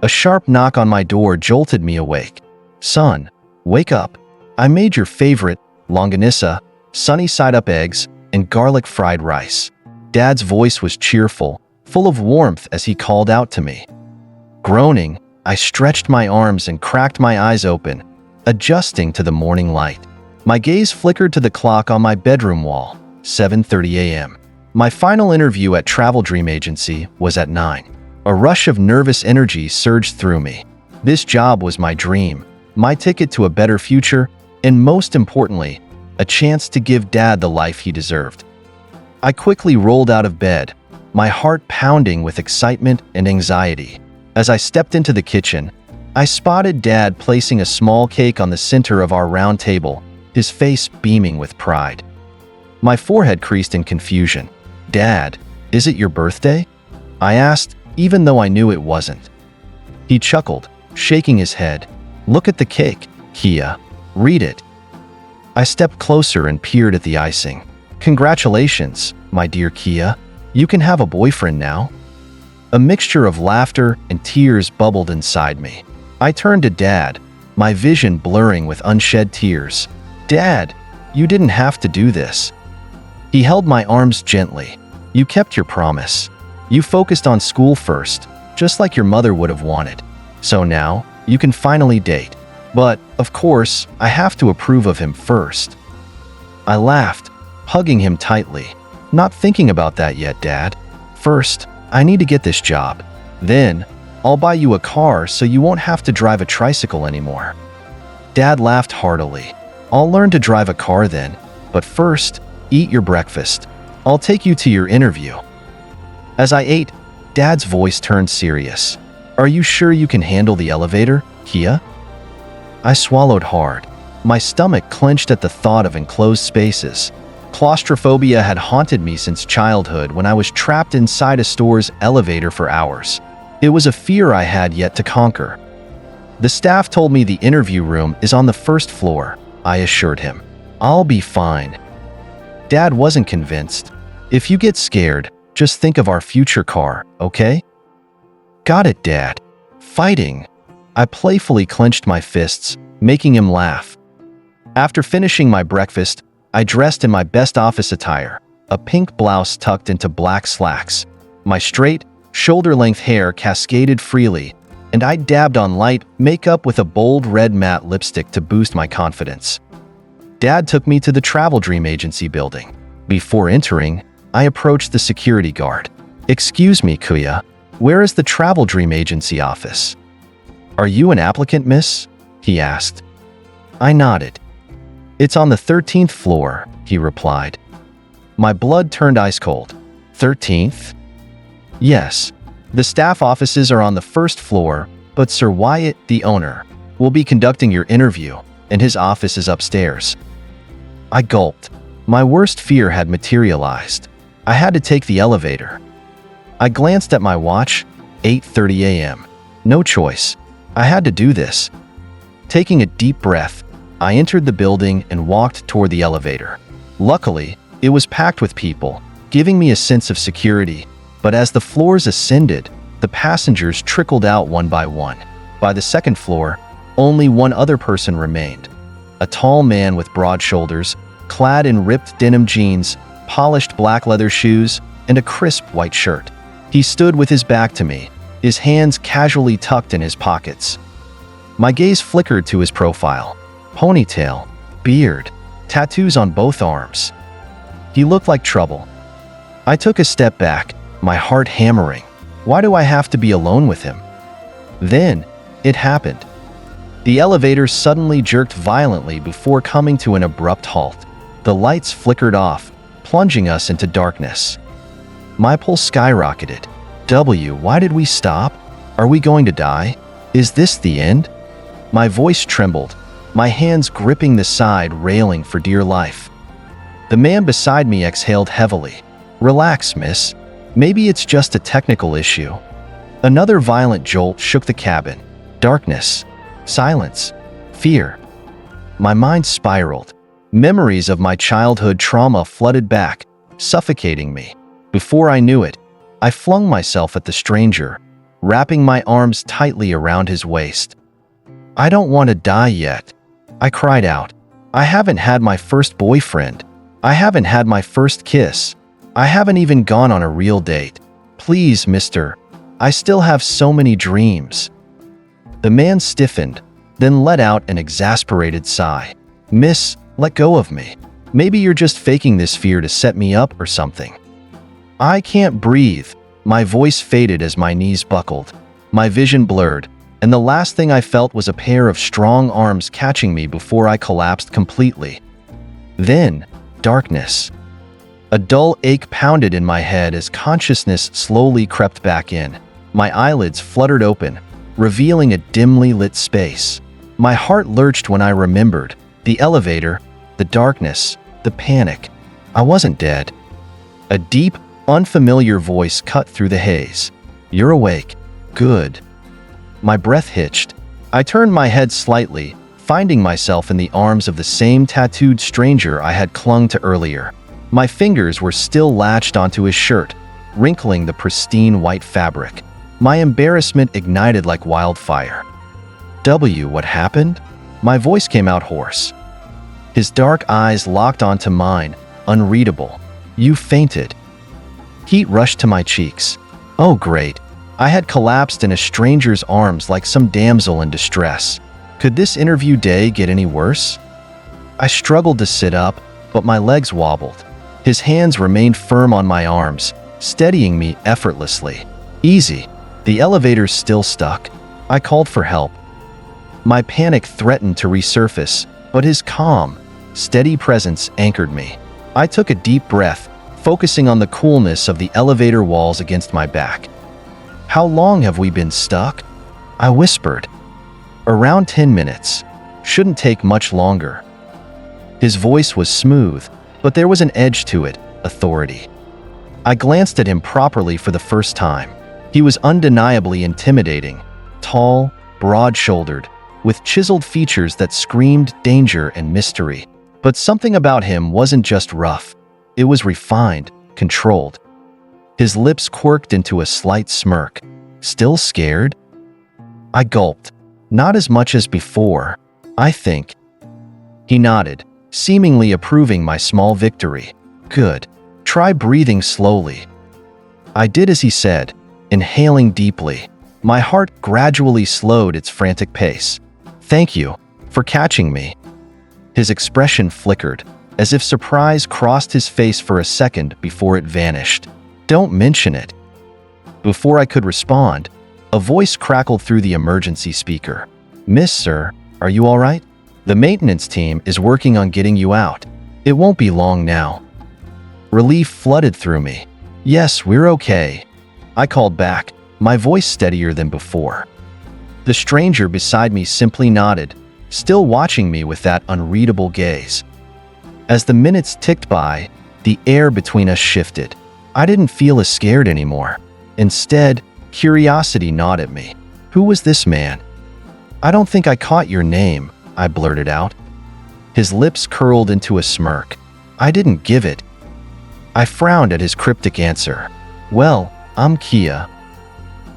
A sharp knock on my door jolted me awake. "Son, wake up. I made your favorite, longanisa, sunny-side-up eggs, and garlic fried rice." Dad's voice was cheerful, full of warmth as he called out to me. Groaning, I stretched my arms and cracked my eyes open, adjusting to the morning light. My gaze flickered to the clock on my bedroom wall, 7:30 a.m. My final interview at Travel Dream Agency was at 9. A rush of nervous energy surged through me. This job was my dream, my ticket to a better future, and most importantly, a chance to give Dad the life he deserved. I quickly rolled out of bed, my heart pounding with excitement and anxiety. As I stepped into the kitchen, I spotted Dad placing a small cake on the center of our round table, his face beaming with pride. My forehead creased in confusion. "Dad, is it your birthday?" I asked, even though I knew it wasn't. He chuckled, shaking his head. "Look at the cake, Kia. Read it." I stepped closer and peered at the icing. "Congratulations, my dear Kia. You can have a boyfriend now." A mixture of laughter and tears bubbled inside me. I turned to Dad, my vision blurring with unshed tears. "Dad, you didn't have to do this." He held my arms gently. "You kept your promise. You focused on school first, just like your mother would have wanted. So now, you can finally date. But, of course, I have to approve of him first." I laughed, hugging him tightly. "Not thinking about that yet, Dad. First, I need to get this job. Then, I'll buy you a car so you won't have to drive a tricycle anymore." Dad laughed heartily. "I'll learn to drive a car then, but first, eat your breakfast. I'll take you to your interview." As I ate, Dad's voice turned serious. "Are you sure you can handle the elevator, Kia?" I swallowed hard. My stomach clenched at the thought of enclosed spaces. Claustrophobia had haunted me since childhood when I was trapped inside a store's elevator for hours. It was a fear I had yet to conquer. "The staff told me the interview room is on the first floor," I assured him. "I'll be fine." Dad wasn't convinced. "If you get scared, just think of our future car, okay?" "Got it, Dad." Fighting. I playfully clenched my fists, making him laugh. After finishing my breakfast, I dressed in my best office attire, a pink blouse tucked into black slacks. My straight, shoulder-length hair cascaded freely, and I dabbed on light makeup with a bold red matte lipstick to boost my confidence. Dad took me to the Travel Dream Agency building. Before entering, I approached the security guard. "Excuse me, Kuya, where is the Travel Dream Agency office?" "Are you an applicant, miss?" he asked. I nodded. "It's on the 13th floor," he replied. My blood turned ice cold. 13th? Yes. The staff offices are on the first floor, but Sir Wyatt, the owner, will be conducting your interview, and his office is upstairs. I gulped. My worst fear had materialized. I had to take the elevator. I glanced at my watch, 8:30 a.m. No choice. I had to do this. Taking a deep breath, I entered the building and walked toward the elevator. Luckily, it was packed with people, giving me a sense of security, but as the floors ascended, the passengers trickled out one by one. By the second floor, only one other person remained. A tall man with broad shoulders, clad in ripped denim jeans, polished black leather shoes, and a crisp white shirt. He stood with his back to me, his hands casually tucked in his pockets. My gaze flickered to his profile. Ponytail, beard, tattoos on both arms. He looked like trouble. I took a step back, my heart hammering. Why do I have to be alone with him? Then, it happened. The elevator suddenly jerked violently before coming to an abrupt halt. The lights flickered off, plunging us into darkness. My pulse skyrocketed. Why did we stop? Are we going to die? Is this the end? My voice trembled, my hands gripping the side railing for dear life. The man beside me exhaled heavily. Relax, miss. Maybe it's just a technical issue. Another violent jolt shook the cabin. Darkness, silence, fear. My mind spiraled. Memories of my childhood trauma flooded back, suffocating me. Before I knew it, I flung myself at the stranger, wrapping my arms tightly around his waist. "I don't want to die yet," I cried out. "I haven't had my first boyfriend. I haven't had my first kiss. I haven't even gone on a real date. Please, mister. I still have so many dreams." The man stiffened, then let out an exasperated sigh. "Miss, let go of me. Maybe you're just faking this fear to set me up or something." I can't breathe. My voice faded as my knees buckled. My vision blurred, and the last thing I felt was a pair of strong arms catching me before I collapsed completely. Then, darkness. A dull ache pounded in my head as consciousness slowly crept back in. My eyelids fluttered open, revealing a dimly lit space. My heart lurched when I remembered the elevator, the darkness, the panic. I wasn't dead. A deep, unfamiliar voice cut through the haze. "You're awake. Good." My breath hitched. I turned my head slightly, finding myself in the arms of the same tattooed stranger I had clung to earlier. My fingers were still latched onto his shirt, wrinkling the pristine white fabric. My embarrassment ignited like wildfire. What happened?" My voice came out hoarse. His dark eyes locked onto mine, unreadable. "You fainted." Heat rushed to my cheeks. Oh, great. I had collapsed in a stranger's arms like some damsel in distress. Could this interview day get any worse? I struggled to sit up, but my legs wobbled. His hands remained firm on my arms, steadying me effortlessly. "Easy. The elevator's still stuck." I called for help. My panic threatened to resurface, but his calm, steady presence anchored me. I took a deep breath, focusing on the coolness of the elevator walls against my back. "How long have we been stuck?" I whispered. "Around 10 minutes. Shouldn't take much longer." His voice was smooth, but there was an edge to it, authority. I glanced at him properly for the first time. He was undeniably intimidating, tall, broad-shouldered, with chiseled features that screamed danger and mystery. But something about him wasn't just rough. It was refined, controlled. His lips quirked into a slight smirk. "Still scared?" I gulped. "Not as much as before, I think." He nodded, seemingly approving my small victory. "Good. Try breathing slowly." I did as he said, inhaling deeply. My heart gradually slowed its frantic pace. "Thank you for catching me." His expression flickered, as if surprise crossed his face for a second before it vanished. "Don't mention it." Before I could respond, a voice crackled through the emergency speaker. "Miss, sir, are you all right? The maintenance team is working on getting you out. It won't be long now." Relief flooded through me. "Yes, we're okay," I called back, my voice steadier than before. The stranger beside me simply nodded, still watching me with that unreadable gaze. As the minutes ticked by, the air between us shifted. I didn't feel as scared anymore. Instead, curiosity gnawed at me. Who was this man? "I don't think I caught your name," I blurted out. His lips curled into a smirk. I didn't give it. I frowned at his cryptic answer. "Well, I'm Kia."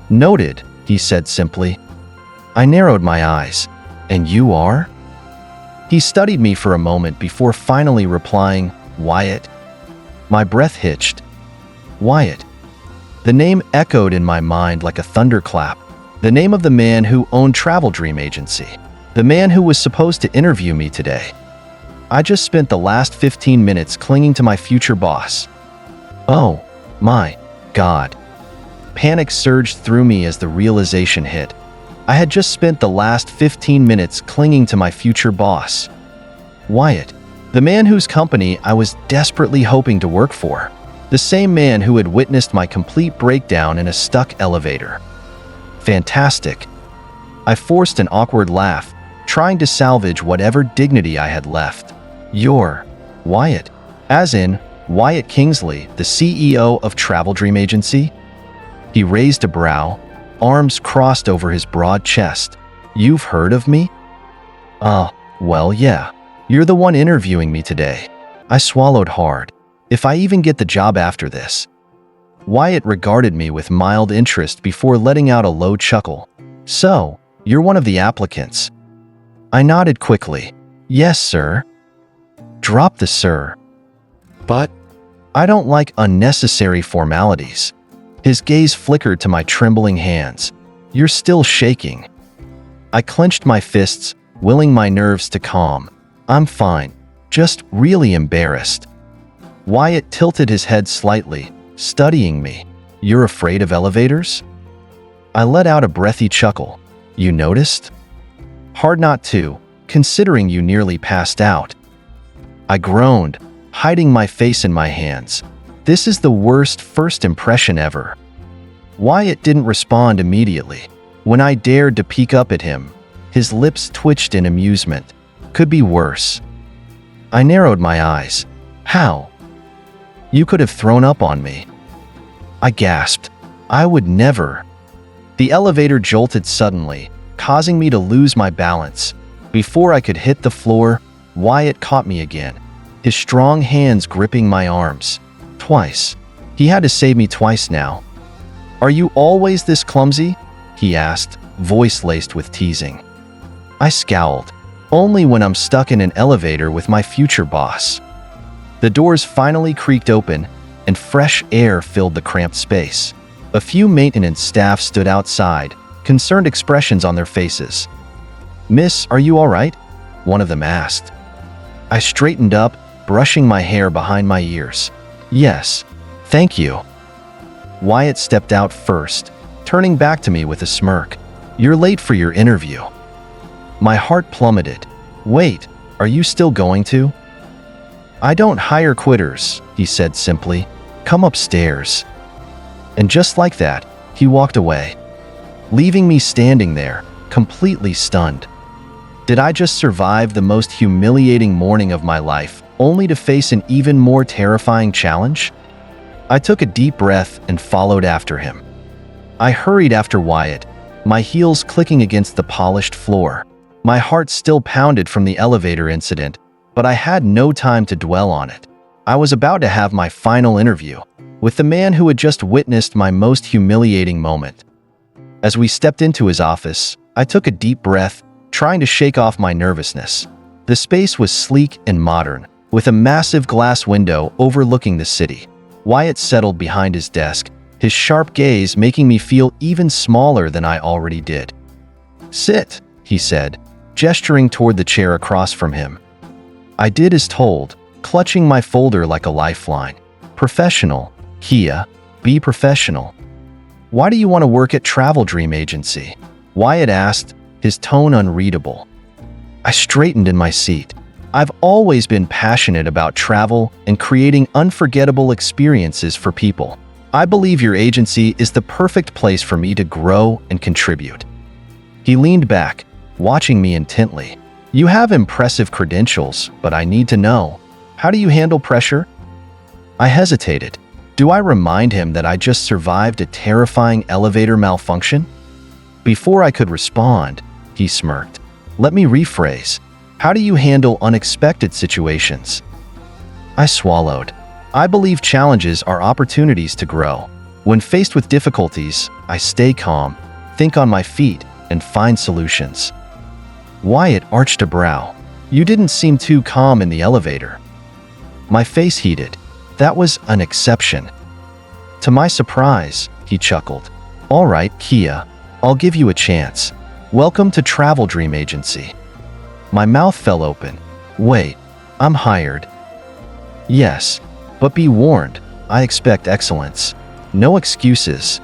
"Noted," he said simply. I narrowed my eyes. "And you are?" He studied me for a moment before finally replying, "Wyatt." My breath hitched. Wyatt. The name echoed in my mind like a thunderclap. The name of the man who owned Travel Dream Agency. The man who was supposed to interview me today. I just spent the last 15 minutes clinging to my future boss. Oh, my God. Panic surged through me as the realization hit. I had just spent the last 15 minutes clinging to my future boss. Wyatt, the man whose company I was desperately hoping to work for. The same man who had witnessed my complete breakdown in a stuck elevator. Fantastic. I forced an awkward laugh, trying to salvage whatever dignity I had left. You're Wyatt, as in Wyatt Kingsley, the CEO of Travel Dream Agency? He raised a brow, arms crossed over his broad chest. You've heard of me? Well, yeah. You're the one interviewing me today. I swallowed hard. If I even get the job after this. Wyatt regarded me with mild interest before letting out a low chuckle. So, you're one of the applicants. I nodded quickly. Yes, sir. Drop the sir. But I don't like unnecessary formalities. His gaze flickered to my trembling hands. You're still shaking. I clenched my fists, willing my nerves to calm. I'm fine, just really embarrassed. Wyatt tilted his head slightly, studying me. You're afraid of elevators? I let out a breathy chuckle. You noticed? Hard not to, considering you nearly passed out. I groaned, hiding my face in my hands. This is the worst first impression ever. Wyatt didn't respond immediately. When I dared to peek up at him, his lips twitched in amusement. Could be worse. I narrowed my eyes. How? You could have thrown up on me. I gasped. I would never. The elevator jolted suddenly, causing me to lose my balance. Before I could hit the floor, Wyatt caught me again, his strong hands gripping my arms. Twice. He had to save me twice now. Are you always this clumsy? He asked, voice laced with teasing. I scowled. Only when I'm stuck in an elevator with my future boss. The doors finally creaked open, and fresh air filled the cramped space. A few maintenance staff stood outside, concerned expressions on their faces. Miss, are you all right? One of them asked. I straightened up, brushing my hair behind my ears. Yes, thank you. Wyatt stepped out first, turning back to me with a smirk. You're late for your interview. My heart plummeted. Wait, are you still going to? I don't hire quitters, he said simply. Come upstairs. And just like that, he walked away, leaving me standing there, completely stunned. Did I just survive the most humiliating morning of my life, only to face an even more terrifying challenge? I took a deep breath and followed after him. I hurried after Wyatt, my heels clicking against the polished floor. My heart still pounded from the elevator incident, but I had no time to dwell on it. I was about to have my final interview with the man who had just witnessed my most humiliating moment. As we stepped into his office, I took a deep breath, trying to shake off my nervousness. The space was sleek and modern, with a massive glass window overlooking the city. Wyatt settled behind his desk, his sharp gaze making me feel even smaller than I already did. Sit, he said, gesturing toward the chair across from him. I did as told, clutching my folder like a lifeline. Professional, Kia, be professional. Why do you want to work at Travel Dream Agency? Wyatt asked, his tone unreadable. I straightened in my seat. I've always been passionate about travel and creating unforgettable experiences for people. I believe your agency is the perfect place for me to grow and contribute. He leaned back, watching me intently. You have impressive credentials, but I need to know, how do you handle pressure? I hesitated. Do I remind him that I just survived a terrifying elevator malfunction? Before I could respond, he smirked. Let me rephrase. How do you handle unexpected situations? I swallowed. I believe challenges are opportunities to grow. When faced with difficulties, I stay calm, think on my feet, and find solutions. Wyatt arched a brow. You didn't seem too calm in the elevator. My face heated. That was an exception. To my surprise, he chuckled. All right, Kia, I'll give you a chance. Welcome to Travel Dream Agency. My mouth fell open. Wait, I'm hired. Yes, but be warned, I expect excellence. No excuses.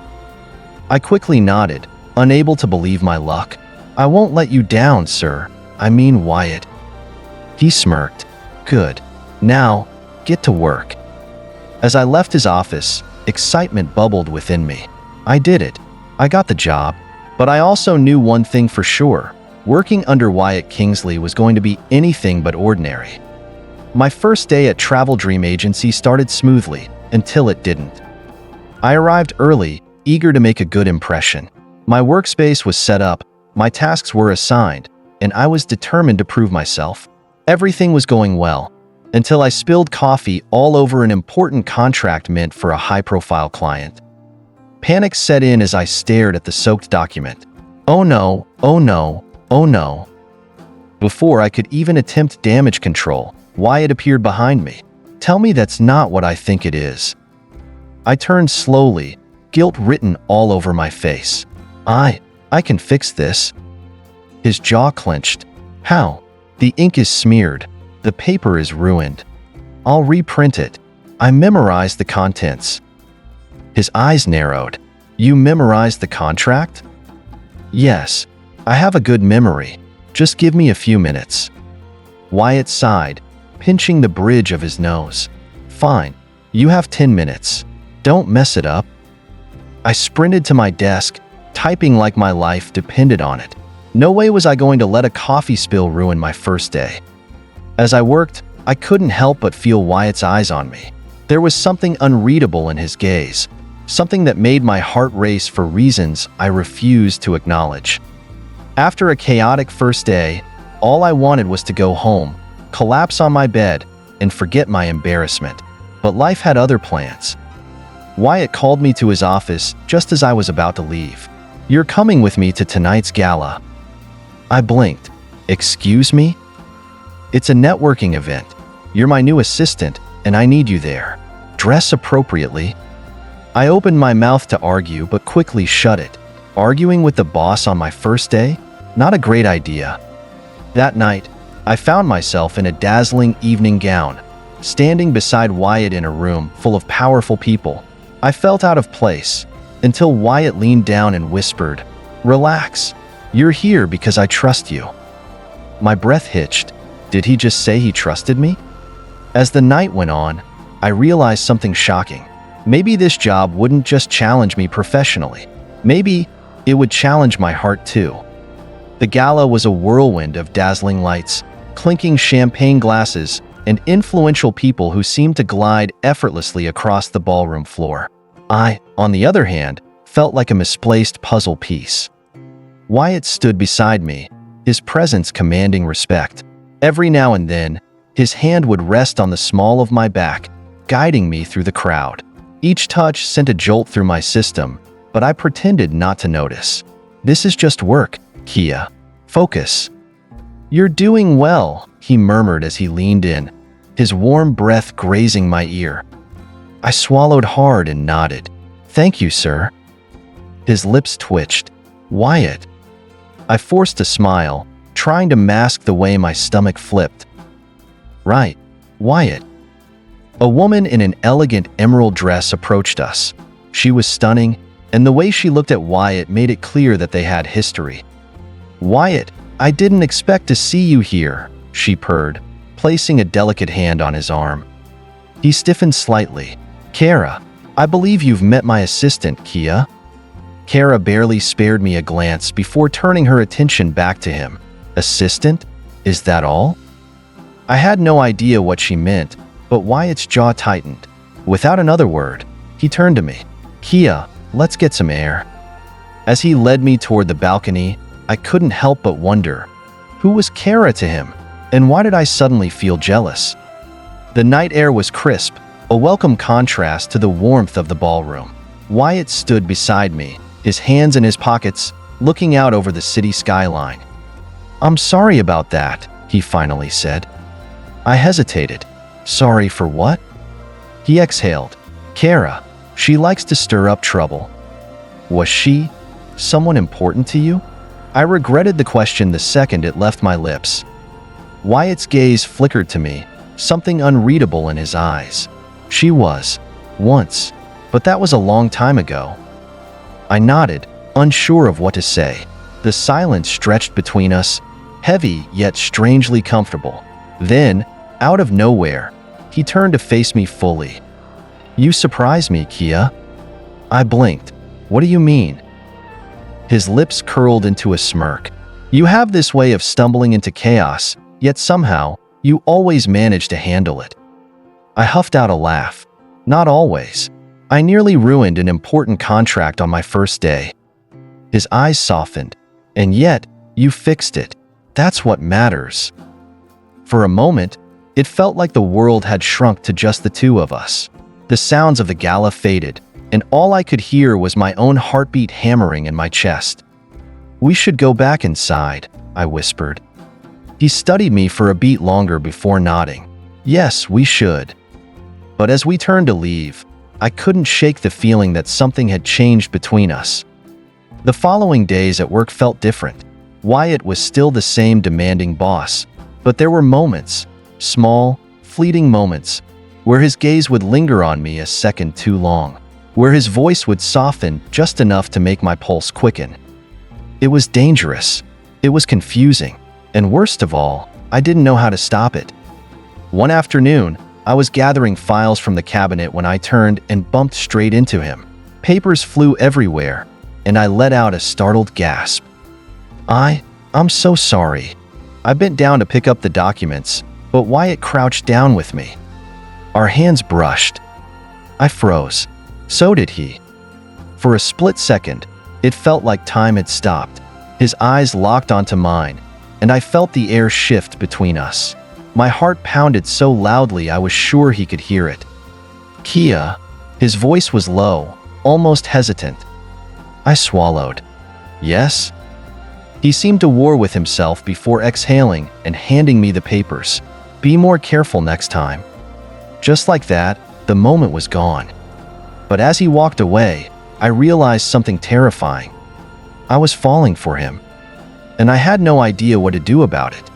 I quickly nodded, unable to believe my luck. I won't let you down, sir. I mean Wyatt. He smirked. Good. Now, get to work. As I left his office, excitement bubbled within me. I did it. I got the job. But I also knew one thing for sure. Working under Wyatt Kingsley was going to be anything but ordinary. My first day at Travel Dream Agency started smoothly, until it didn't. I arrived early, eager to make a good impression. My workspace was set up, my tasks were assigned, and I was determined to prove myself. Everything was going well. until I spilled coffee all over an important contract meant for a high-profile client. Panic set in as I stared at the soaked document. Oh no, oh no, oh no. Before I could even attempt damage control, Wyatt appeared behind me. Tell me that's not what I think it is. I turned slowly, guilt written all over my face. I can fix this. His jaw clenched. How? The ink is smeared. The paper is ruined. I'll reprint it. I memorized the contents. His eyes narrowed. You memorized the contract? Yes, I have a good memory. Just give me a few minutes. Wyatt sighed, pinching the bridge of his nose. Fine, you have 10 minutes. Don't mess it up. I sprinted to my desk, typing like my life depended on it. No way was I going to let a coffee spill ruin my first day. As I worked, I couldn't help but feel Wyatt's eyes on me. There was something unreadable in his gaze, something that made my heart race for reasons I refused to acknowledge. After a chaotic first day, all I wanted was to go home, collapse on my bed, and forget my embarrassment. But life had other plans. Wyatt called me to his office just as I was about to leave. You're coming with me to tonight's gala. I blinked. Excuse me? It's a networking event. You're my new assistant, and I need you there. Dress appropriately. I opened my mouth to argue, but quickly shut it. Arguing with the boss on my first day? Not a great idea. That night, I found myself in a dazzling evening gown, standing beside Wyatt in a room full of powerful people. I felt out of place, until Wyatt leaned down and whispered, Relax, you're here because I trust you. My breath hitched. Did he just say he trusted me? As the night went on, I realized something shocking. Maybe this job wouldn't just challenge me professionally. Maybe it would challenge my heart too. The gala was a whirlwind of dazzling lights, clinking champagne glasses, and influential people who seemed to glide effortlessly across the ballroom floor. I, on the other hand, felt like a misplaced puzzle piece. Wyatt stood beside me, his presence commanding respect. Every now and then, his hand would rest on the small of my back, guiding me through the crowd. Each touch sent a jolt through my system, but I pretended not to notice. This is just work, Kia. Focus. You're doing well, he murmured as he leaned in, his warm breath grazing my ear. I swallowed hard and nodded. Thank you, sir. His lips twitched. Wyatt. I forced a smile, trying to mask the way my stomach flipped. Right, Wyatt. A woman in an elegant emerald dress approached us. She was stunning, and the way she looked at Wyatt made it clear that they had history. Wyatt, I didn't expect to see you here, she purred, placing a delicate hand on his arm. He stiffened slightly. Kara, I believe you've met my assistant, Kia. Kara barely spared me a glance before turning her attention back to him. Assistant? Is that all? I had no idea what she meant, but Wyatt's jaw tightened. Without another word, he turned to me. Kia, let's get some air. As he led me toward the balcony, I couldn't help but wonder, who was Kara to him, and why did I suddenly feel jealous? The night air was crisp, a welcome contrast to the warmth of the ballroom. Wyatt stood beside me, his hands in his pockets, looking out over the city skyline. I'm sorry about that, he finally said. I hesitated. Sorry for what? He exhaled. Kara, she likes to stir up trouble. Was she someone important to you? I regretted the question the second it left my lips. Wyatt's gaze flickered to me, something unreadable in his eyes. She was, once, but that was a long time ago. I nodded, unsure of what to say. The silence stretched between us, heavy yet strangely comfortable. Then, out of nowhere, he turned to face me fully. You surprise me, Kia. I blinked. What do you mean? His lips curled into a smirk. You have this way of stumbling into chaos, yet somehow, you always manage to handle it. I huffed out a laugh. Not always. I nearly ruined an important contract on my first day. His eyes softened. And yet, you fixed it. That's what matters. For a moment, It felt like the world had shrunk to just the two of us. The sounds of the gala faded, and all I could hear was my own heartbeat hammering in my chest. "We should go back inside," I whispered. He studied me for a beat longer before nodding. "Yes, we should." But as we turned to leave, I couldn't shake the feeling that something had changed between us. The following days at work felt different. Wyatt was still the same demanding boss, but there were moments, small, fleeting moments, where his gaze would linger on me a second too long, where his voice would soften just enough to make my pulse quicken. It was dangerous, it was confusing, and worst of all, I didn't know how to stop it. One afternoon, I was gathering files from the cabinet when I turned and bumped straight into him. Papers flew everywhere, and I let out a startled gasp. I'm so sorry." I bent down to pick up the documents, but Wyatt crouched down with me. Our hands brushed. I froze. So did he. For a split second, it felt like time had stopped. His eyes locked onto mine, and I felt the air shift between us. My heart pounded so loudly I was sure he could hear it. "Kia." His voice was low, almost hesitant. I swallowed. "Yes?" He seemed to war with himself before exhaling and handing me the papers. "Be more careful next time." Just like that, the moment was gone. But as he walked away, I realized something terrifying. I was falling for him, and I had no idea what to do about it.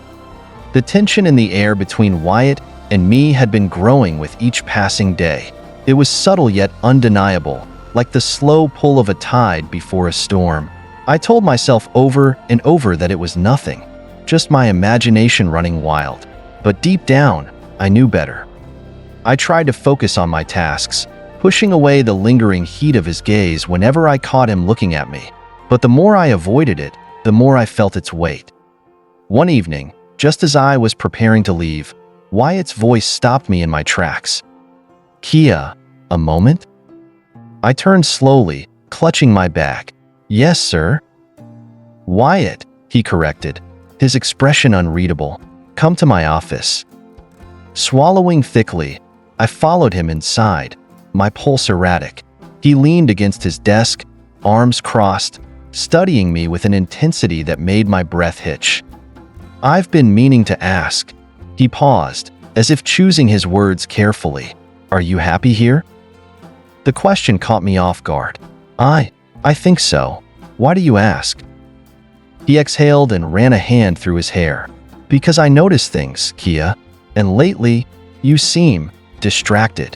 The tension in the air between Wyatt and me had been growing with each passing day. It was subtle yet undeniable, like the slow pull of a tide before a storm. I told myself over and over that it was nothing, just my imagination running wild. But deep down, I knew better. I tried to focus on my tasks, pushing away the lingering heat of his gaze whenever I caught him looking at me. But the more I avoided it, the more I felt its weight. One evening, just as I was preparing to leave, Wyatt's voice stopped me in my tracks. "Kia, a moment?" I turned slowly, clutching my bag. "Yes, sir." "Wyatt," he corrected, his expression unreadable. "Come to my office." Swallowing thickly, I followed him inside, my pulse erratic. He leaned against his desk, arms crossed, studying me with an intensity that made my breath hitch. "I've been meaning to ask." He paused, as if choosing his words carefully. "Are you happy here?" The question caught me off guard. I think so. Why do you ask?" He exhaled and ran a hand through his hair. "Because I notice things, Kia, and lately, you seem distracted."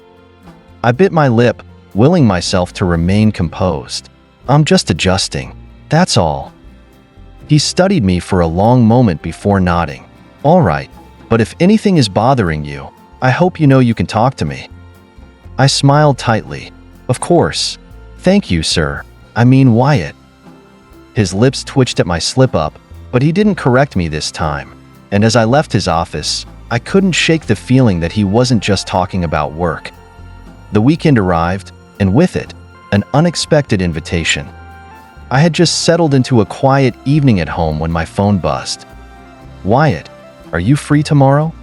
I bit my lip, willing myself to remain composed. "I'm just adjusting, that's all." He studied me for a long moment before nodding. "All right, but if anything is bothering you, I hope you know you can talk to me." I smiled tightly. "Of course. Thank you, sir. I mean Wyatt." His lips twitched at my slip-up, but he didn't correct me this time, and as I left his office, I couldn't shake the feeling that he wasn't just talking about work. The weekend arrived, and with it, an unexpected invitation. I had just settled into a quiet evening at home when my phone buzzed. "Wyatt, are you free tomorrow?"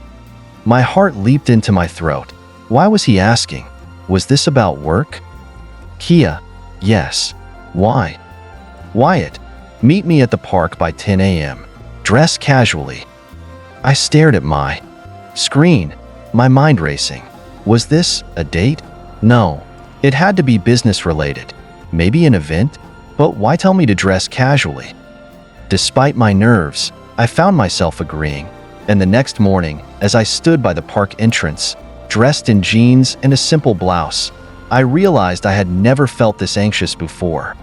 My heart leaped into my throat. Why was he asking? Was this about work? "Kia, yes. Why?" "Wyatt, meet me at the park by 10 a.m. Dress casually." I stared at my screen, my mind racing. Was this a date? No. It had to be business related. Maybe an event? But why tell me to dress casually? Despite my nerves, I found myself agreeing, and the next morning, as I stood by the park entrance, dressed in jeans and a simple blouse, I realized I had never felt this anxious before.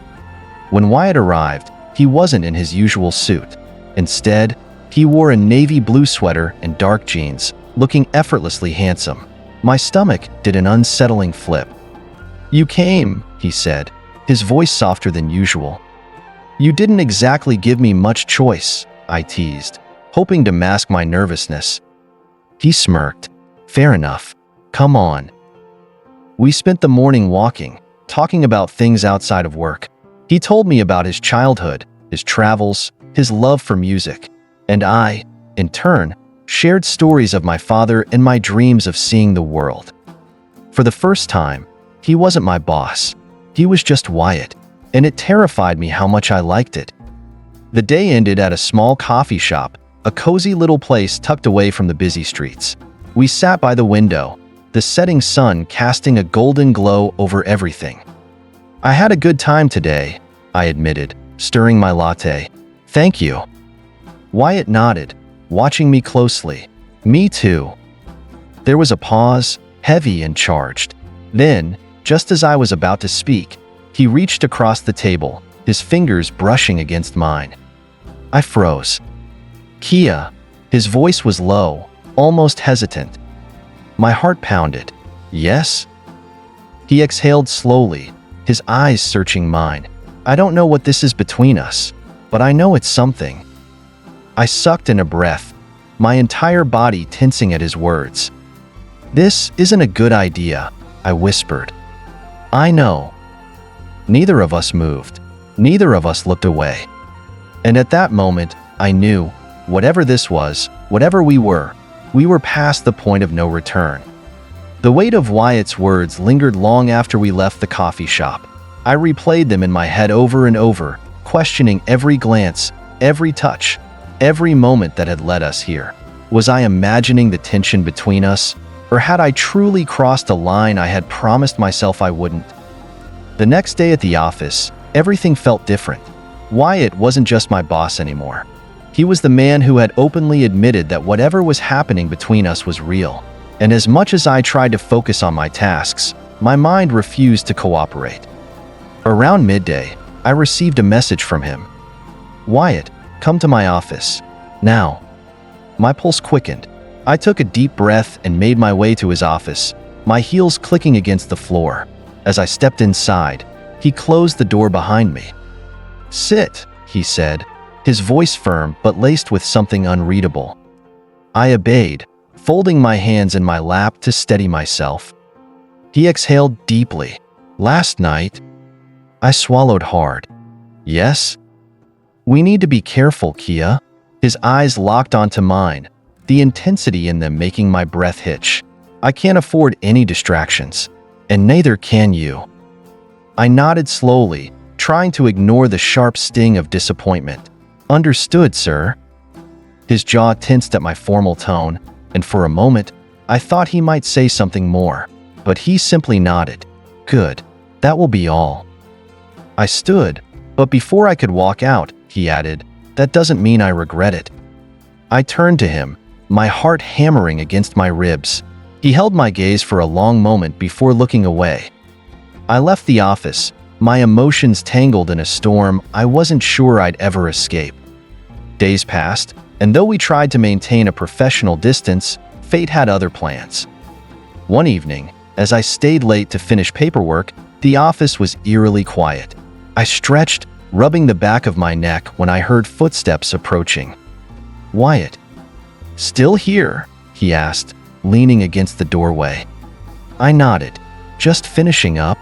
When Wyatt arrived, he wasn't in his usual suit. Instead, he wore a navy blue sweater and dark jeans, looking effortlessly handsome. My stomach did an unsettling flip. "You came," he said, his voice softer than usual. "You didn't exactly give me much choice," I teased, hoping to mask my nervousness. He smirked. "Fair enough. Come on." We spent the morning walking, talking about things outside of work. He told me about his childhood, his travels, his love for music, and I, in turn, shared stories of my father and my dreams of seeing the world. For the first time, he wasn't my boss. He was just Wyatt, and it terrified me how much I liked it. The day ended at a small coffee shop, a cozy little place tucked away from the busy streets. We sat by the window, the setting sun casting a golden glow over everything. I had a good time today, I admitted, stirring my latte. Thank you. Wyatt nodded, watching me closely. Me too. There was a pause, heavy and charged. Then, just as I was about to speak, he reached across the table, his fingers brushing against mine. I froze. Kia. His voice was low, almost hesitant. My heart pounded. Yes? He exhaled slowly, his eyes searching mine. I don't know what this is between us, but I know it's something. I sucked in a breath, my entire body tensing at his words. This isn't a good idea, I whispered. I know. Neither of us moved. Neither of us looked away. And at that moment, I knew, whatever this was, whatever we were past the point of no return. The weight of Wyatt's words lingered long after we left the coffee shop. I replayed them in my head over and over, questioning every glance, every touch, every moment that had led us here. Was I imagining the tension between us, or had I truly crossed a line I had promised myself I wouldn't? The next day at the office, everything felt different. Wyatt wasn't just my boss anymore. He was the man who had openly admitted that whatever was happening between us was real. And as much as I tried to focus on my tasks, my mind refused to cooperate. Around midday, I received a message from him. Wyatt, come to my office. Now. My pulse quickened. I took a deep breath and made my way to his office, my heels clicking against the floor. As I stepped inside, he closed the door behind me. Sit, he said, his voice firm but laced with something unreadable. I obeyed, folding my hands in my lap to steady myself. He exhaled deeply. Last night, I swallowed hard. Yes? We need to be careful, Kia. His eyes locked onto mine, the intensity in them making my breath hitch. I can't afford any distractions, and neither can you. I nodded slowly, trying to ignore the sharp sting of disappointment. Understood, sir. His jaw tensed at my formal tone, and for a moment, I thought he might say something more, but he simply nodded. Good, that will be all. I stood, but before I could walk out, he added, that doesn't mean I regret it. I turned to him, my heart hammering against my ribs. He held my gaze for a long moment before looking away. I left the office, my emotions tangled in a storm I wasn't sure I'd ever escape. Days passed, and though we tried to maintain a professional distance, fate had other plans. One evening, as I stayed late to finish paperwork, the office was eerily quiet. I stretched, rubbing the back of my neck when I heard footsteps approaching. Wyatt. Still here? He asked, leaning against the doorway. I nodded. Just finishing up?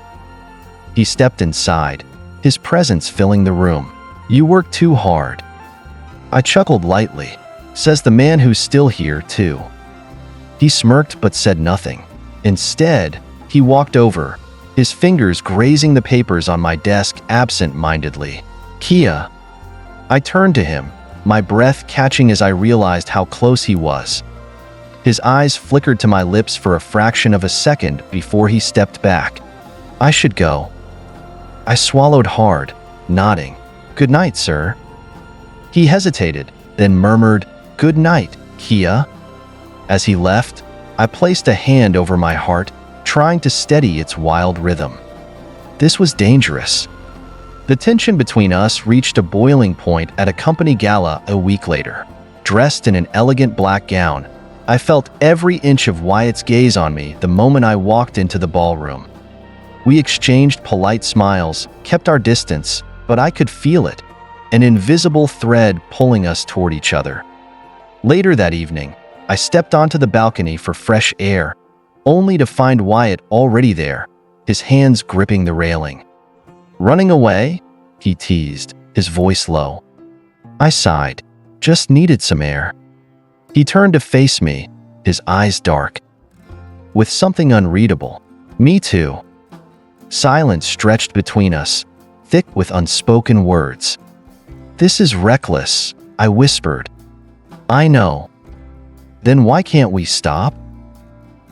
He stepped inside, his presence filling the room. You work too hard. I chuckled lightly. Says the man who's still here, too. He smirked but said nothing. Instead, he walked over, his fingers grazing the papers on my desk absent-mindedly. Kia. I turned to him, my breath catching as I realized how close he was. His eyes flickered to my lips for a fraction of a second before he stepped back. I should go. I swallowed hard, nodding. Good night, sir. He hesitated, then murmured, Good night, Kia. As he left, I placed a hand over my heart, trying to steady its wild rhythm. This was dangerous. The tension between us reached a boiling point at a company gala a week later. Dressed in an elegant black gown, I felt every inch of Wyatt's gaze on me the moment I walked into the ballroom. We exchanged polite smiles, kept our distance, but I could feel it, an invisible thread pulling us toward each other. Later that evening, I stepped onto the balcony for fresh air, only to find Wyatt already there, his hands gripping the railing. Running away? He teased, his voice low. I sighed. Just needed some air. He turned to face me, his eyes dark, with something unreadable. Me too. Silence stretched between us, thick with unspoken words. This is reckless, I whispered. I know. Then why can't we stop?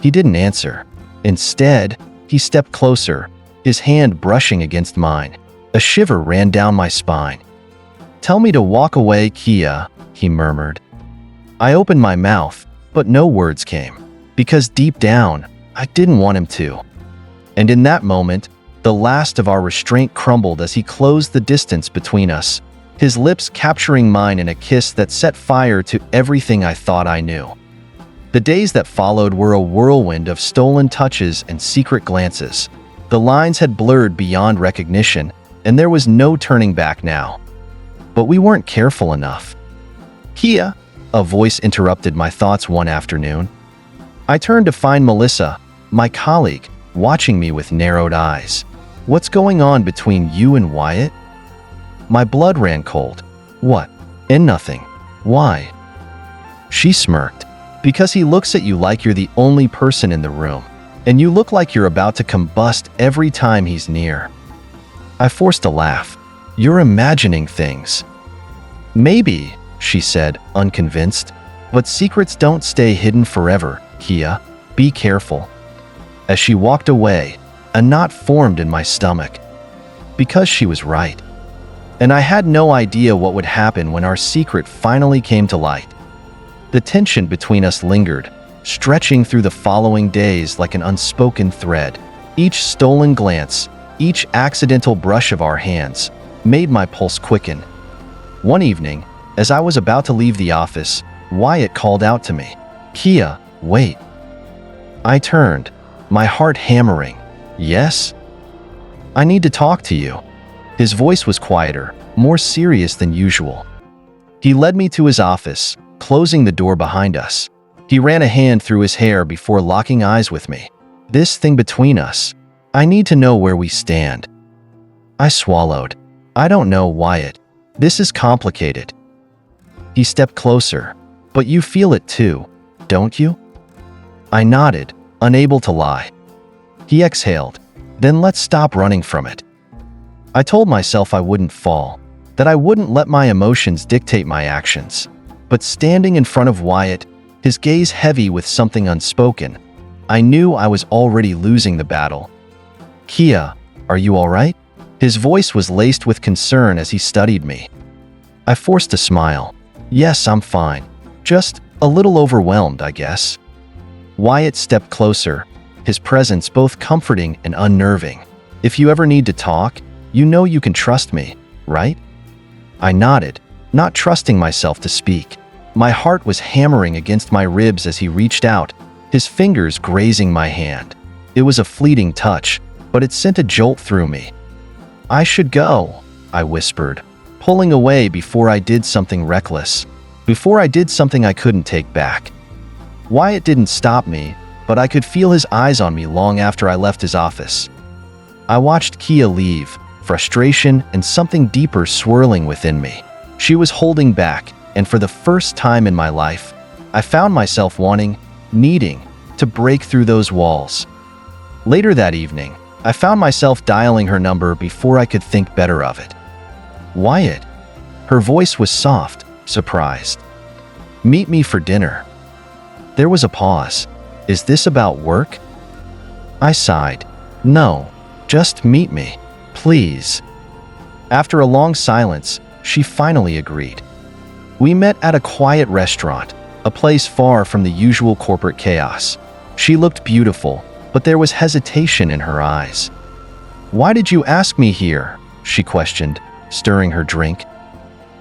He didn't answer. Instead, he stepped closer, his hand brushing against mine. A shiver ran down my spine. Tell me to walk away, Kia, he murmured. I opened my mouth, but no words came, because deep down, I didn't want him to. And in that moment, the last of our restraint crumbled as he closed the distance between us, his lips capturing mine in a kiss that set fire to everything I thought I knew. The days that followed were a whirlwind of stolen touches and secret glances. The lines had blurred beyond recognition, and there was no turning back now. But we weren't careful enough. Kia, a voice interrupted my thoughts one afternoon. I turned to find Melissa, my colleague, watching me with narrowed eyes. What's going on between you and Wyatt? My blood ran cold. What? And nothing. Why? She smirked. Because he looks at you like you're the only person in the room, and you look like you're about to combust every time he's near. I forced a laugh. You're imagining things. Maybe, she said, unconvinced, but secrets don't stay hidden forever, Kia. Be careful. As she walked away, a knot formed in my stomach. Because she was right. And I had no idea what would happen when our secret finally came to light. The tension between us lingered, stretching through the following days like an unspoken thread. Each stolen glance, each accidental brush of our hands, made my pulse quicken. One evening, as I was about to leave the office, Wyatt called out to me, Kia, wait. I turned, my heart hammering. Yes? I need to talk to you. His voice was quieter, more serious than usual. He led me to his office, closing the door behind us. He ran a hand through his hair before locking eyes with me. This thing between us. I need to know where we stand. I swallowed. I don't know, Wyatt. This is complicated. He stepped closer. But you feel it too, don't you? I nodded, unable to lie. He exhaled. Then let's stop running from it. I told myself I wouldn't fall, that I wouldn't let my emotions dictate my actions. But standing in front of Wyatt, his gaze heavy with something unspoken, I knew I was already losing the battle. Kia, are you all right? His voice was laced with concern as he studied me. I forced a smile. Yes, I'm fine. Just a little overwhelmed, I guess. Wyatt stepped closer, his presence both comforting and unnerving. If you ever need to talk, you know you can trust me, right? I nodded, not trusting myself to speak. My heart was hammering against my ribs as he reached out, his fingers grazing my hand. It was a fleeting touch, but it sent a jolt through me. I should go, I whispered, pulling away before I did something reckless, before I did something I couldn't take back. Wyatt didn't stop me, but I could feel his eyes on me long after I left his office. I watched Kia leave, frustration and something deeper swirling within me. She was holding back, and for the first time in my life, I found myself needing to break through those walls. Later that evening, I found myself dialing her number before I could think better of it. Wyatt. Her voice was soft, surprised. Meet me for dinner. There was a pause. Is this about work? I sighed. No, just meet me, please. After a long silence, she finally agreed. We met at a quiet restaurant, a place far from the usual corporate chaos. She looked beautiful, but there was hesitation in her eyes. Why did you ask me here? She questioned, stirring her drink.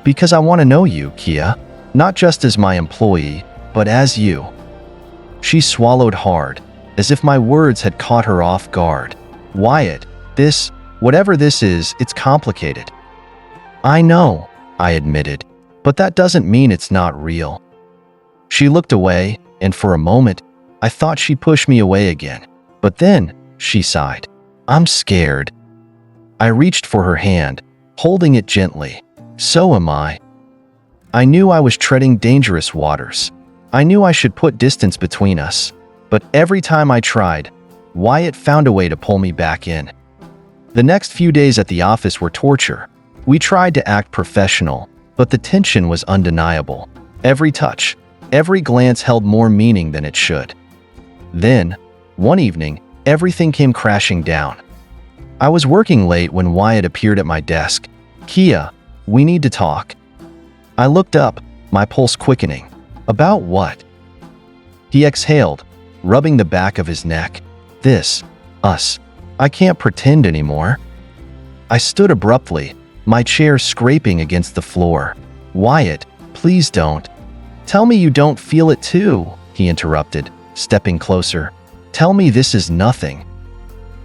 Because I want to know you, Kia, not just as my employee, but as you. She swallowed hard, as if my words had caught her off guard. Wyatt, whatever this is, it's complicated. I know, I admitted, but that doesn't mean it's not real. She looked away, and for a moment, I thought she'd push me away again. But then, she sighed. I'm scared. I reached for her hand, holding it gently. So am I. I knew I was treading dangerous waters. I knew I should put distance between us, but every time I tried, Wyatt found a way to pull me back in. The next few days at the office were torture. We tried to act professional, but the tension was undeniable. Every touch, every glance held more meaning than it should. Then, one evening, everything came crashing down. I was working late when Wyatt appeared at my desk. "Kia, we need to talk." I looked up, my pulse quickening. "About what?" He exhaled, rubbing the back of his neck. Us. I can't pretend anymore." I stood abruptly, my chair scraping against the floor. "Wyatt, please don't." "Tell me you don't feel it too," he interrupted, stepping closer. "Tell me this is nothing."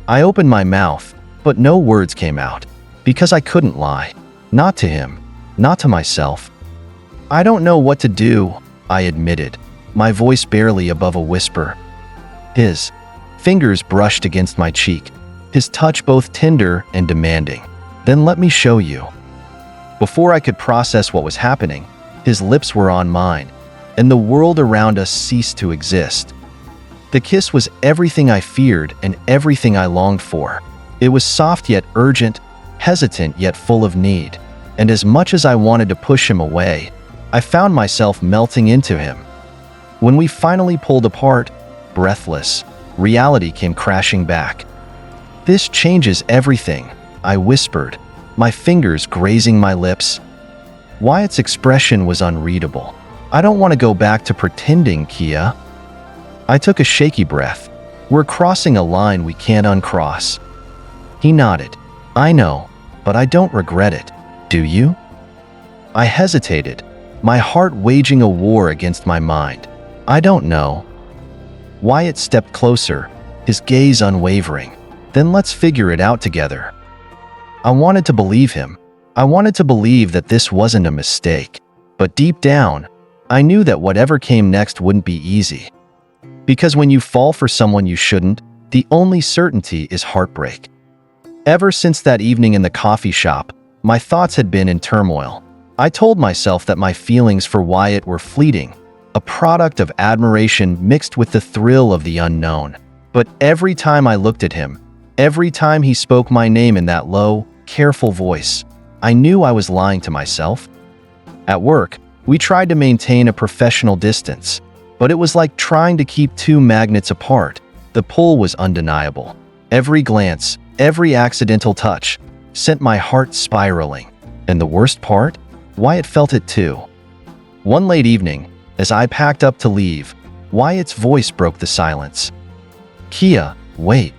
I opened my mouth, but no words came out, because I couldn't lie. Not to him, not to myself. "I don't know what to do," I admitted, my voice barely above a whisper. His fingers brushed against my cheek, his touch both tender and demanding. "Then let me show you." Before I could process what was happening, his lips were on mine, and the world around us ceased to exist. The kiss was everything I feared and everything I longed for. It was soft yet urgent, hesitant yet full of need, and as much as I wanted to push him away, I found myself melting into him. When we finally pulled apart, breathless, reality came crashing back. "This changes everything," I whispered, my fingers grazing my lips. Wyatt's expression was unreadable. "I don't want to go back to pretending, Kia." I took a shaky breath. "We're crossing a line we can't uncross." He nodded. "I know, but I don't regret it. Do you?" I hesitated, my heart waging a war against my mind. "I don't know." Wyatt stepped closer, his gaze unwavering. "Then let's figure it out together." I wanted to believe him. I wanted to believe that this wasn't a mistake. But deep down, I knew that whatever came next wouldn't be easy. Because when you fall for someone you shouldn't, the only certainty is heartbreak. Ever since that evening in the coffee shop, my thoughts had been in turmoil. I told myself that my feelings for Wyatt were fleeting, a product of admiration mixed with the thrill of the unknown. But every time I looked at him, every time he spoke my name in that low, careful voice, I knew I was lying to myself. At work, we tried to maintain a professional distance, but it was like trying to keep two magnets apart. The pull was undeniable. Every glance, every accidental touch, sent my heart spiraling. And the worst part? Wyatt felt it too. One late evening, as I packed up to leave, Wyatt's voice broke the silence. "Kia, wait."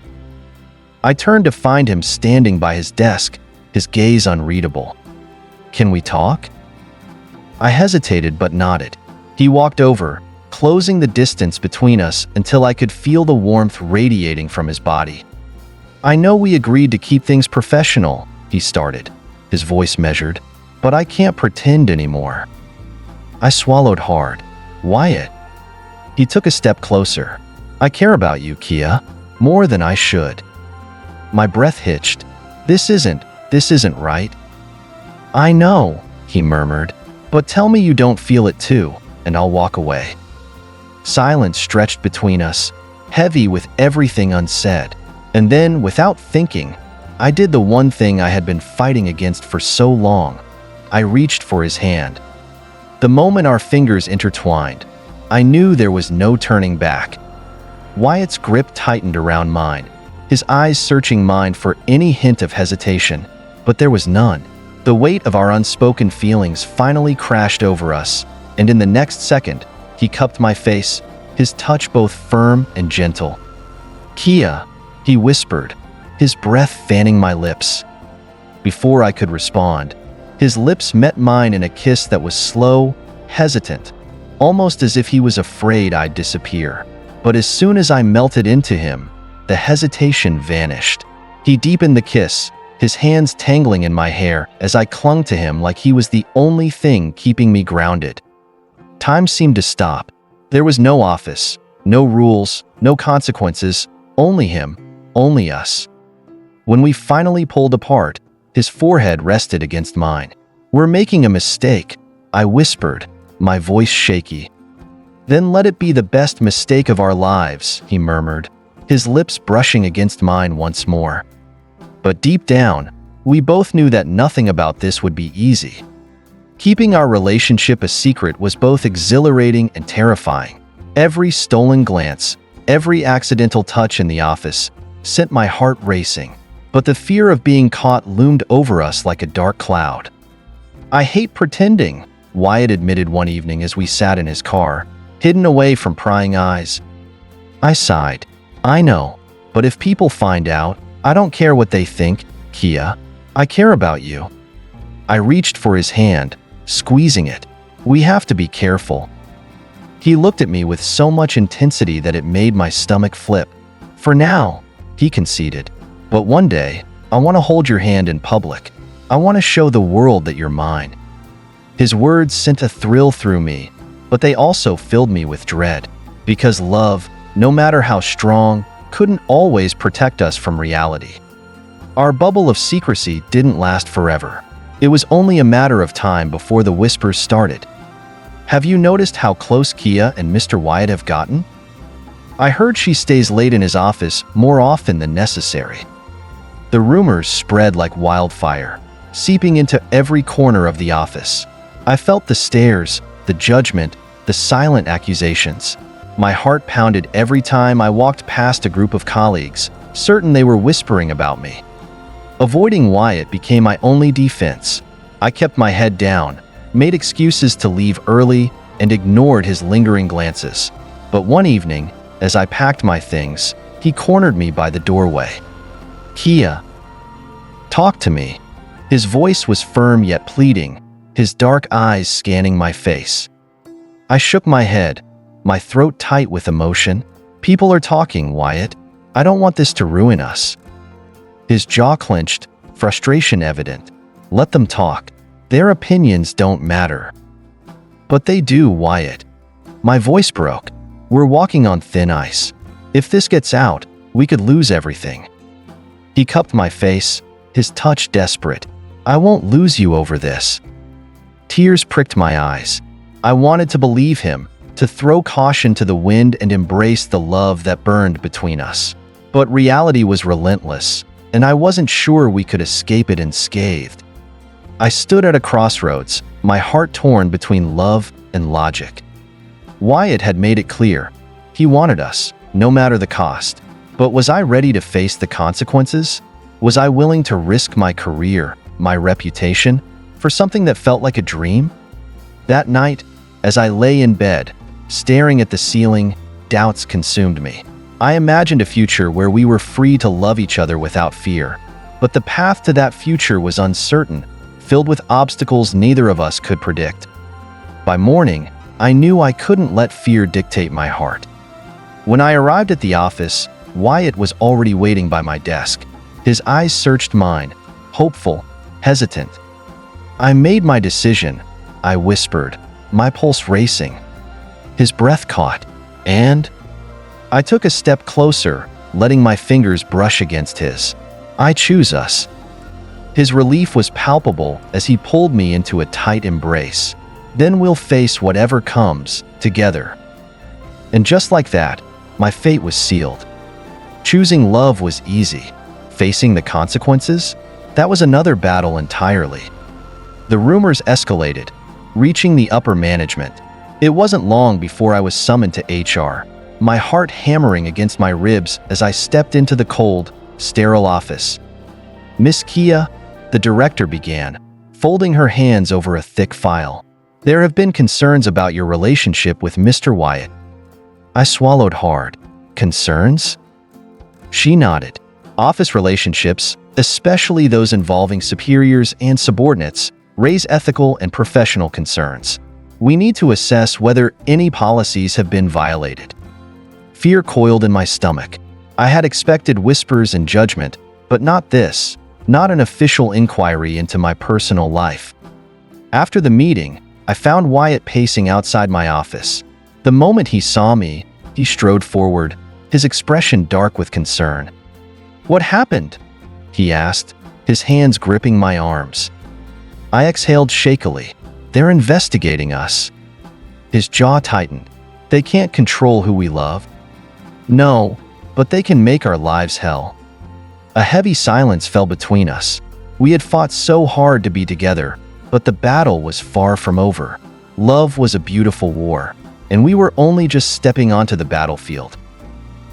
I turned to find him standing by his desk, his gaze unreadable. "Can we talk?" I hesitated but nodded. He walked over, closing the distance between us until I could feel the warmth radiating from his body. "I know we agreed to keep things professional," he started, his voice measured, "but I can't pretend anymore." I swallowed hard. "Wyatt." He took a step closer. "I care about you, Kia, more than I should." My breath hitched. This isn't right." "I know," he murmured, "but tell me you don't feel it too, and I'll walk away." Silence stretched between us, heavy with everything unsaid. And then, without thinking, I did the one thing I had been fighting against for so long. I reached for his hand. The moment our fingers intertwined, I knew there was no turning back. Wyatt's grip tightened around mine, his eyes searching mine for any hint of hesitation, but there was none. The weight of our unspoken feelings finally crashed over us, and in the next second, he cupped my face, his touch both firm and gentle. "Kia," he whispered, his breath fanning my lips. Before I could respond, his lips met mine in a kiss that was slow, hesitant, almost as if he was afraid I'd disappear. But as soon as I melted into him, the hesitation vanished. He deepened the kiss, his hands tangling in my hair as I clung to him like he was the only thing keeping me grounded. Time seemed to stop. There was no office, no rules, no consequences, only him, only us. When we finally pulled apart, his forehead rested against mine. "We're making a mistake," I whispered, my voice shaky. Then let it be the best mistake of our lives, he murmured, his lips brushing against mine once more. But deep down, we both knew that nothing about this would be easy. Keeping our relationship a secret was both exhilarating and terrifying. Every stolen glance, every accidental touch in the office sent my heart racing, but the fear of being caught loomed over us like a dark cloud. I hate pretending, Wyatt admitted one evening as we sat in his car, hidden away from prying eyes. I sighed. I know, but if people find out, I don't care what they think, Kia. I care about you. I reached for his hand, squeezing it. We have to be careful. He looked at me with so much intensity that it made my stomach flip. For now, he conceded. But one day, I want to hold your hand in public. I want to show the world that you're mine. His words sent a thrill through me, but they also filled me with dread. Because love, no matter how strong, couldn't always protect us from reality. Our bubble of secrecy didn't last forever. It was only a matter of time before the whispers started. Have you noticed how close Kia and Mr. Wyatt have gotten? I heard she stays late in his office more often than necessary. The rumors spread like wildfire, seeping into every corner of the office. I felt the stares, the judgment, the silent accusations. My heart pounded every time I walked past a group of colleagues, certain they were whispering about me. Avoiding Wyatt became my only defense. I kept my head down, made excuses to leave early, and ignored his lingering glances. But one evening, as I packed my things, he cornered me by the doorway. Kia, talk to me. His voice was firm yet pleading, his dark eyes scanning my face. I shook my head, my throat tight with emotion. People are talking, Wyatt. I don't want this to ruin us. His jaw clenched, frustration evident. Let them talk. Their opinions don't matter. But they do, Wyatt. My voice broke. We're walking on thin ice. If this gets out, we could lose everything. He cupped my face, his touch desperate. I won't lose you over this. Tears pricked my eyes. I wanted to believe him, to throw caution to the wind and embrace the love that burned between us. But reality was relentless, and I wasn't sure we could escape it unscathed. I stood at a crossroads, my heart torn between love and logic. Wyatt had made it clear. He wanted us, no matter the cost. But was I ready to face the consequences? Was I willing to risk my career, my reputation, for something that felt like a dream? That night, as I lay in bed, staring at the ceiling, doubts consumed me. I imagined a future where we were free to love each other without fear. But the path to that future was uncertain, filled with obstacles neither of us could predict. By morning, I knew I couldn't let fear dictate my heart. When I arrived at the office, Wyatt was already waiting by my desk. His eyes searched mine, hopeful, hesitant. I made my decision, I whispered, my pulse racing. His breath caught, and I took a step closer, letting my fingers brush against his. I choose us. His relief was palpable as he pulled me into a tight embrace. Then we'll face whatever comes, together. And just like that, my fate was sealed. Choosing love was easy. Facing the consequences? That was another battle entirely. The rumors escalated, reaching the upper management. It wasn't long before I was summoned to HR, my heart hammering against my ribs as I stepped into the cold, sterile office. Miss Kia, the director began, folding her hands over a thick file. There have been concerns about your relationship with Mr. Wyatt. I swallowed hard. Concerns? She nodded. Office relationships, especially those involving superiors and subordinates, raise ethical and professional concerns. We need to assess whether any policies have been violated. Fear coiled in my stomach. I had expected whispers and judgment, but not this, not an official inquiry into my personal life. After the meeting, I found Wyatt pacing outside my office. The moment he saw me, he strode forward, his expression dark with concern. "What happened?" he asked, his hands gripping my arms. I exhaled shakily. "They're investigating us." His jaw tightened. They can't control who we love. No, but they can make our lives hell. A heavy silence fell between us. We had fought so hard to be together, but the battle was far from over. Love was a beautiful war, and we were only just stepping onto the battlefield.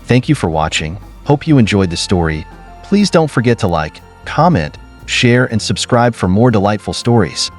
Thank you for watching. Hope you enjoyed the story. Please don't forget to like, comment, share, and subscribe for more delightful stories.